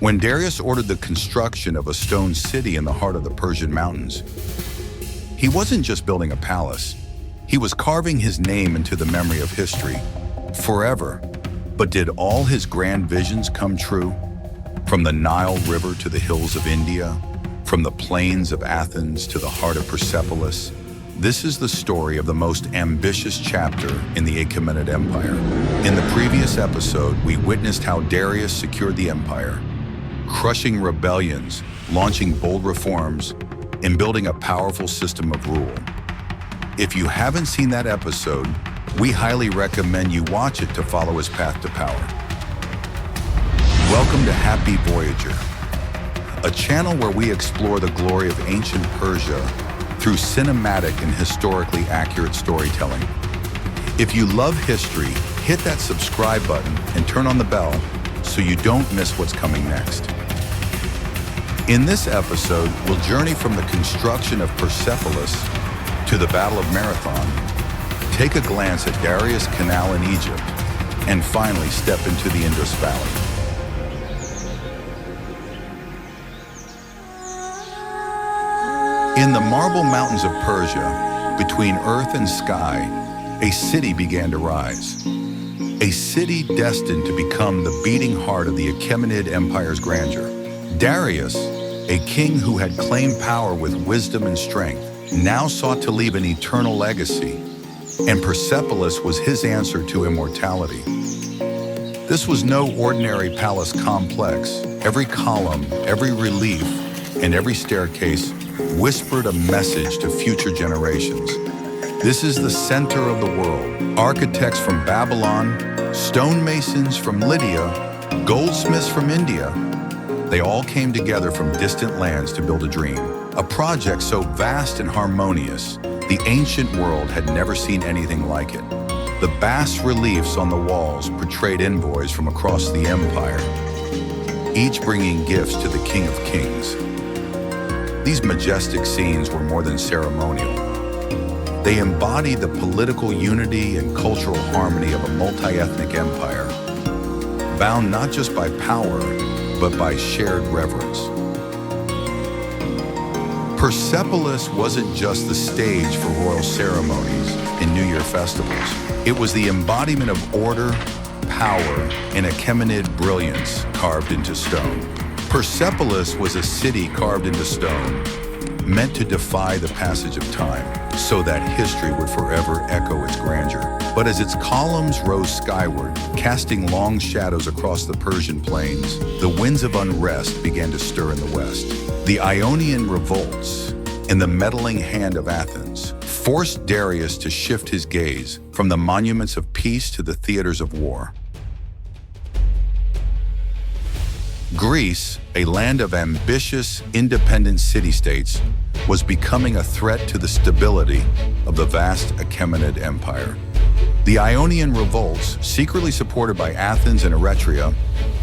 When Darius ordered the construction of a stone city in the heart of the Persian mountains, he wasn't just building a palace. He was carving his name into the memory of history forever. But did all his grand visions come true? From the Nile River to the hills of India, from the plains of Athens to the heart of Persepolis, this is the story of the most ambitious chapter in the Achaemenid Empire. In the previous episode, we witnessed how Darius secured the empire, crushing rebellions, launching bold reforms, and building a powerful system of rule. If you haven't seen that episode, we highly recommend you watch it to follow his path to power. Welcome to Happy Voyager, a channel where we explore the glory of ancient Persia through cinematic and historically accurate storytelling. If you love history, hit that subscribe button and turn on the bell so you don't miss what's coming next. In this episode, we'll journey from the construction of Persepolis to the Battle of Marathon, take a glance at Darius Canal in Egypt, and finally step into the Indus Valley. In the marble mountains of Persia, between earth and sky, a city began to rise. A city destined to become the beating heart of the Achaemenid Empire's grandeur. Darius, a king who had claimed power with wisdom and strength, now sought to leave an eternal legacy, and Persepolis was his answer to immortality. This was no ordinary palace complex. Every column, every relief, and every staircase whispered a message to future generations. This is the center of the world. Architects from Babylon, stonemasons from Lydia, goldsmiths from India, they all came together from distant lands to build a dream. A project so vast and harmonious, the ancient world had never seen anything like it. The bas-reliefs on the walls portrayed envoys from across the empire, each bringing gifts to the King of Kings. These majestic scenes were more than ceremonial. They embodied the political unity and cultural harmony of a multi-ethnic empire, bound not just by power, but by shared reverence. Persepolis wasn't just the stage for royal ceremonies and New Year festivals. It was the embodiment of order, power, and Achaemenid brilliance carved into stone. Persepolis was a city carved into stone, meant to defy the passage of time, so that history would forever echo its grandeur. But as its columns rose skyward, casting long shadows across the Persian plains, the winds of unrest began to stir in the west. The Ionian revolts and the meddling hand of Athens forced Darius to shift his gaze from the monuments of peace to the theaters of war. Greece, a land of ambitious, independent city-states, was becoming a threat to the stability of the vast Achaemenid Empire. The Ionian revolts, secretly supported by Athens and Eretria,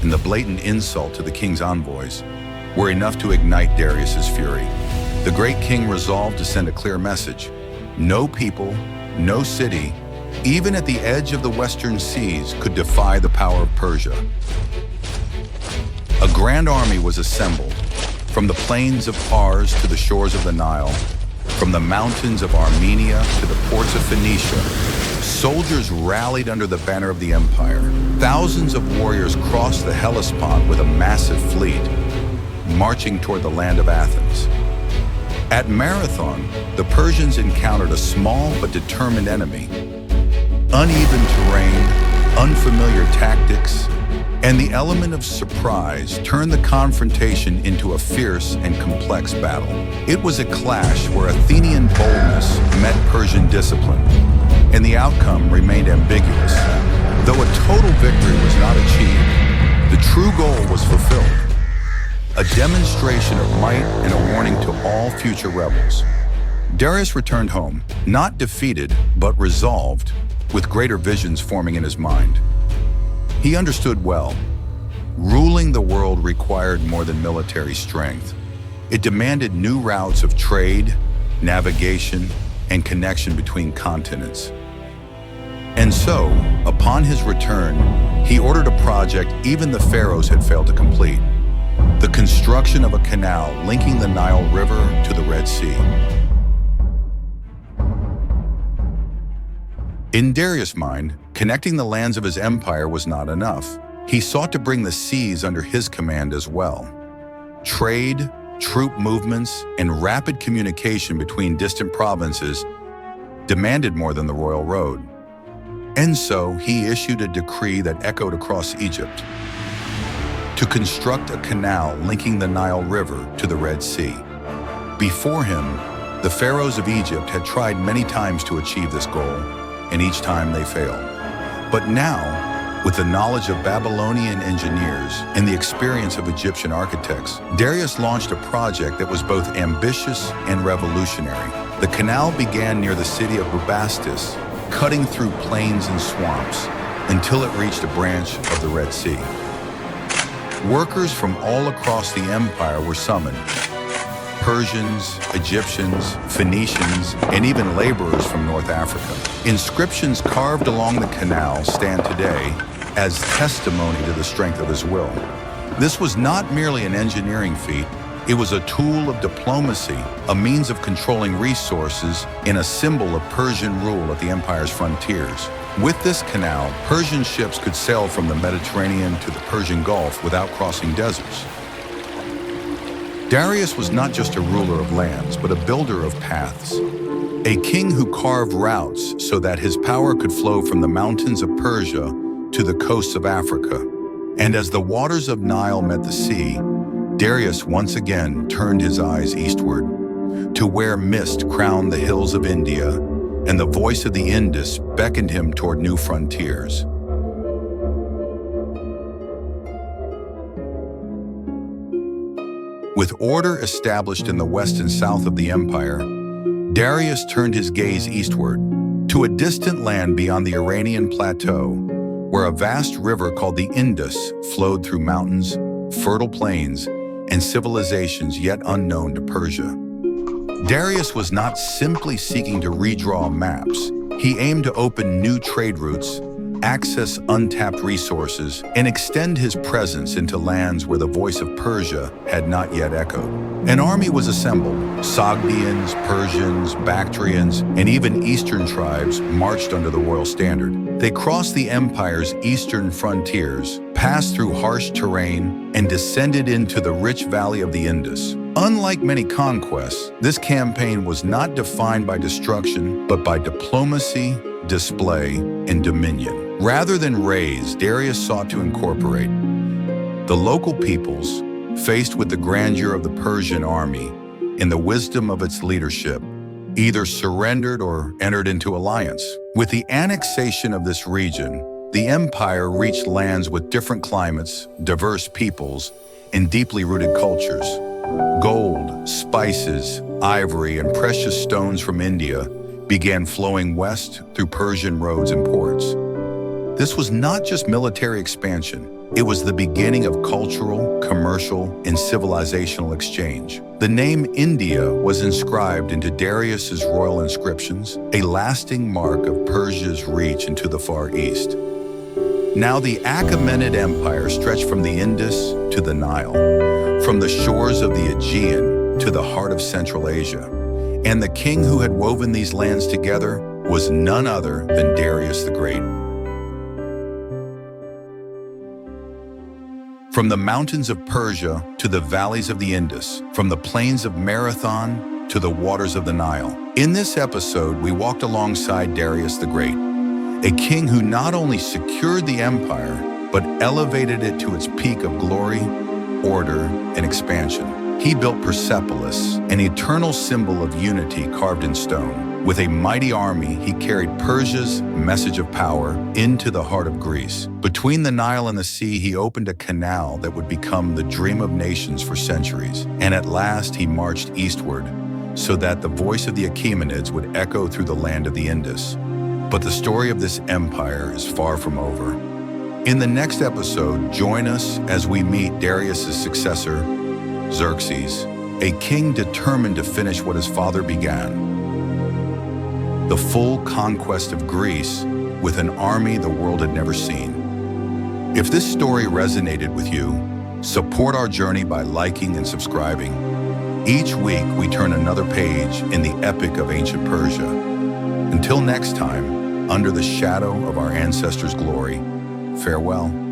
and the blatant insult to the king's envoys, were enough to ignite Darius's fury. The great king resolved to send a clear message. No people, no city, even at the edge of the western seas, could defy the power of Persia. A grand army was assembled, from the plains of Pars to the shores of the Nile, from the mountains of Armenia to the ports of Phoenicia. Soldiers rallied under the banner of the empire. Thousands of warriors crossed the Hellespont with a massive fleet, marching toward the land of Athens. At Marathon, the Persians encountered a small but determined enemy. Uneven terrain, unfamiliar tactics, and the element of surprise turned the confrontation into a fierce and complex battle. It was a clash where Athenian boldness met Persian discipline, and the outcome remained ambiguous. Though a total victory was not achieved, the true goal was fulfilled. A demonstration of might and a warning to all future rebels. Darius returned home, not defeated, but resolved, with greater visions forming in his mind. He understood well. Ruling the world required more than military strength. It demanded new routes of trade, navigation, and connection between continents. And so, upon his return, he ordered a project even the pharaohs had failed to complete. the construction of a canal linking the Nile River to the Red Sea. In Darius' mind, connecting the lands of his empire was not enough. He sought to bring the seas under his command as well. Trade, troop movements, and rapid communication between distant provinces demanded more than the royal road. And so he issued a decree that echoed across Egypt to construct a canal linking the Nile River to the Red Sea. Before him, the pharaohs of Egypt had tried many times to achieve this goal, and each time they failed. But now, with the knowledge of Babylonian engineers and the experience of Egyptian architects, Darius launched a project that was both ambitious and revolutionary. The canal began near the city of Bubastis, cutting through plains and swamps until it reached a branch of the Red Sea. Workers from all across the empire were summoned. Persians, Egyptians, Phoenicians, and even laborers from North Africa. Inscriptions carved along the canal stand today as testimony to the strength of his will. This was not merely an engineering feat, it was a tool of diplomacy, a means of controlling resources, and a symbol of Persian rule at the empire's frontiers. With this canal, Persian ships could sail from the Mediterranean to the Persian Gulf without crossing deserts. Darius was not just a ruler of lands, but a builder of paths. A king who carved routes so that his power could flow from the mountains of Persia to the coasts of Africa. And as the waters of Nile met the sea, Darius once again turned his eyes eastward, to where mist crowned the hills of India, and the voice of the Indus beckoned him toward new frontiers. With order established in the west and south of the empire, Darius turned his gaze eastward, to a distant land beyond the Iranian plateau, where a vast river called the Indus flowed through mountains, fertile plains, and civilizations yet unknown to Persia. Darius was not simply seeking to redraw maps. He aimed to open new trade routes, access untapped resources, and extend his presence into lands where the voice of Persia had not yet echoed. An army was assembled. Sogdians, Persians, Bactrians, and even eastern tribes marched under the royal standard. They crossed the empire's eastern frontiers, passed through harsh terrain, and descended into the rich valley of the Indus. Unlike many conquests, this campaign was not defined by destruction, but by diplomacy, display, and dominion. Rather than raise, Darius sought to incorporate. The local peoples, faced with the grandeur of the Persian army and the wisdom of its leadership, either surrendered or entered into alliance. With the annexation of this region, the empire reached lands with different climates, diverse peoples, and deeply rooted cultures. Gold, spices, ivory, and precious stones from India began flowing west through Persian roads and ports. This was not just military expansion. It was the beginning of cultural, commercial, and civilizational exchange. The name India was inscribed into Darius's royal inscriptions, a lasting mark of Persia's reach into the Far East. Now the Achaemenid Empire stretched from the Indus to the Nile, from the shores of the Aegean to the heart of Central Asia. And the king who had woven these lands together was none other than Darius the Great. From the mountains of Persia to the valleys of the Indus, from the plains of Marathon to the waters of the Nile. In this episode, we walked alongside Darius the Great, a king who not only secured the empire, but elevated it to its peak of glory, order, and expansion. He built Persepolis, an eternal symbol of unity carved in stone. With a mighty army, he carried Persia's message of power into the heart of Greece. Between the Nile and the sea, he opened a canal that would become the dream of nations for centuries. And at last, he marched eastward so that the voice of the Achaemenids would echo through the land of the Indus. But the story of this empire is far from over. In the next episode, join us as we meet Darius's successor, Xerxes, a king determined to finish what his father began. The full conquest of Greece with an army the world had never seen. If this story resonated with you, Support our journey by liking and subscribing. Each week, we turn another page in the epic of ancient Persia. Until next time, under the shadow of our ancestors' glory, farewell.